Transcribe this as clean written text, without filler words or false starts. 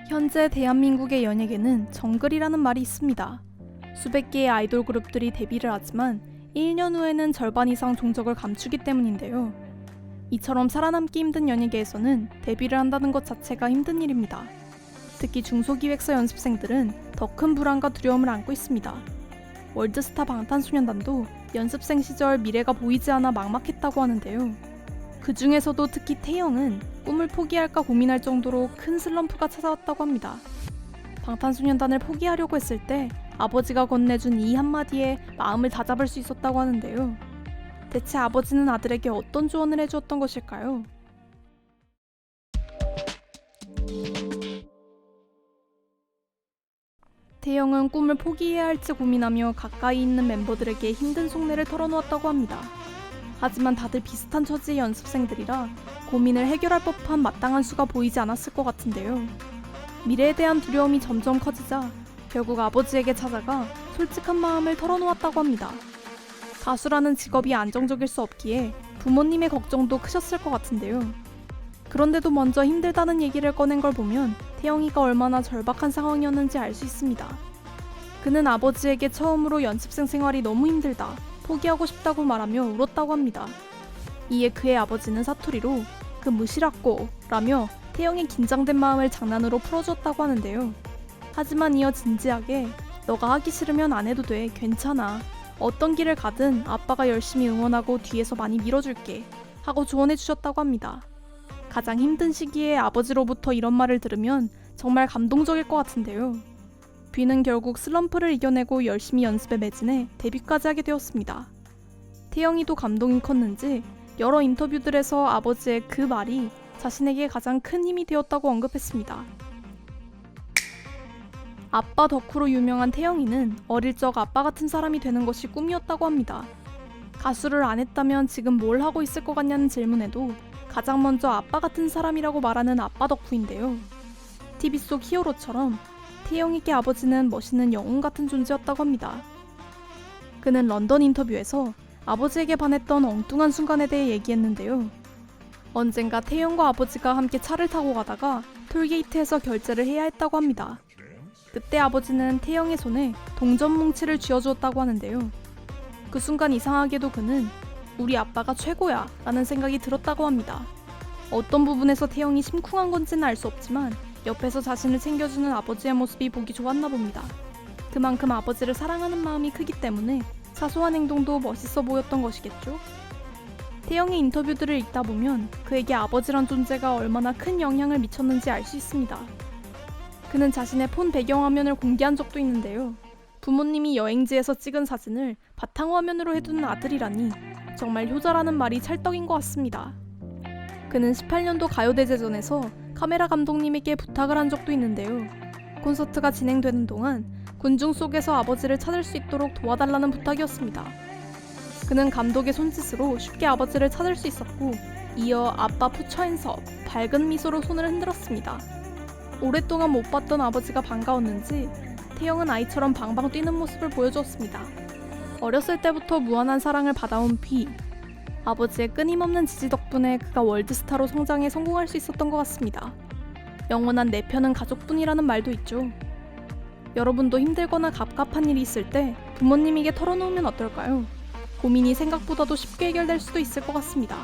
현재 대한민국의 연예계는 정글이라는 말이 있습니다. 수백 개의 아이돌 그룹들이 데뷔를 하지만 1년 후에는 절반 이상 종적을 감추기 때문인데요. 이처럼 살아남기 힘든 연예계에서는 데뷔를 한다는 것 자체가 힘든 일입니다. 특히 중소기획사 연습생들은 더 큰 불안과 두려움을 안고 있습니다. 월드스타 방탄소년단도 연습생 시절 미래가 보이지 않아 막막했다고 하는데요. 그 중에서도 특히 태영은 꿈을 포기할까 고민할 정도로 큰 슬럼프가 찾아왔다고 합니다. 방탄소년단을 포기하려고 했을 때 아버지가 건네준 이 한마디에 마음을 다잡을 수 있었다고 하는데요. 대체 아버지는 아들에게 어떤 조언을 해주었던 것일까요? 태영은 꿈을 포기해야 할지 고민하며 가까이 있는 멤버들에게 힘든 속내를 털어놓았다고 합니다. 하지만 다들 비슷한 처지의 연습생들이라 고민을 해결할 법한 마땅한 수가 보이지 않았을 것 같은데요. 미래에 대한 두려움이 점점 커지자 결국 아버지에게 찾아가 솔직한 마음을 털어놓았다고 합니다. 가수라는 직업이 안정적일 수 없기에 부모님의 걱정도 크셨을 것 같은데요. 그런데도 먼저 힘들다는 얘기를 꺼낸 걸 보면 태영이가 얼마나 절박한 상황이었는지 알 수 있습니다. 그는 아버지에게 처음으로 연습생 생활이 너무 힘들다, 포기하고 싶다고 말하며 울었다고 합니다. 이에 그의 아버지는 사투리로 그 무시라꼬 라며 태영의 긴장된 마음을 장난으로 풀어주었다고 하는데요. 하지만 이어 진지하게 너가 하기 싫으면 안 해도 돼, 괜찮아. 어떤 길을 가든 아빠가 열심히 응원하고 뒤에서 많이 밀어줄게 하고 조언해 주셨다고 합니다. 가장 힘든 시기에 아버지로부터 이런 말을 들으면 정말 감동적일 것 같은데요. 뷔는 결국 슬럼프를 이겨내고 열심히 연습에 매진해 데뷔까지 하게 되었습니다. 태영이도 감동이 컸는지 여러 인터뷰들에서 아버지의 그 말이 자신에게 가장 큰 힘이 되었다고 언급했습니다. 아빠 덕후로 유명한 태영이는 어릴 적 아빠 같은 사람이 되는 것이 꿈이었다고 합니다. 가수를 안 했다면 지금 뭘 하고 있을 것 같냐는 질문에도 가장 먼저 아빠 같은 사람이라고 말하는 아빠 덕후인데요. TV 속 히어로처럼 태영이께 아버지는 멋있는 영웅 같은 존재였다고 합니다. 그는 런던 인터뷰에서 아버지에게 반했던 엉뚱한 순간에 대해 얘기했는데요. 언젠가 태영과 아버지가 함께 차를 타고 가다가 톨게이트에서 결제를 해야 했다고 합니다. 그때 아버지는 태영의 손에 동전 뭉치를 쥐어주었다고 하는데요. 그 순간 이상하게도 그는 우리 아빠가 최고야 라는 생각이 들었다고 합니다. 어떤 부분에서 태영이 심쿵한 건지는 알 수 없지만 옆에서 자신을 챙겨주는 아버지의 모습이 보기 좋았나 봅니다. 그만큼 아버지를 사랑하는 마음이 크기 때문에 사소한 행동도 멋있어 보였던 것이겠죠? 태영의 인터뷰들을 읽다 보면 그에게 아버지란 존재가 얼마나 큰 영향을 미쳤는지 알 수 있습니다. 그는 자신의 폰 배경화면을 공개한 적도 있는데요. 부모님이 여행지에서 찍은 사진을 바탕화면으로 해두는 아들이라니 정말 효자라는 말이 찰떡인 것 같습니다. 그는 18년도 가요대제전에서 카메라 감독님에게 부탁을 한 적도 있는데요. 콘서트가 진행되는 동안 군중 속에서 아버지를 찾을 수 있도록 도와달라는 부탁이었습니다. 그는 감독의 손짓으로 쉽게 아버지를 찾을 수 있었고 이어 아빠 푸처앤섭 밝은 미소로 손을 흔들었습니다. 오랫동안 못 봤던 아버지가 반가웠는지 태영은 아이처럼 방방 뛰는 모습을 보여주었습니다. 어렸을 때부터 무한한 사랑을 받아온 뷔. 아버지의 끊임없는 지지 덕분에 그가 월드스타로 성장해 성공할 수 있었던 것 같습니다. 영원한 내 편은 가족뿐이라는 말도 있죠. 여러분도 힘들거나 갑갑한 일이 있을 때 부모님에게 털어놓으면 어떨까요? 고민이 생각보다도 쉽게 해결될 수도 있을 것 같습니다.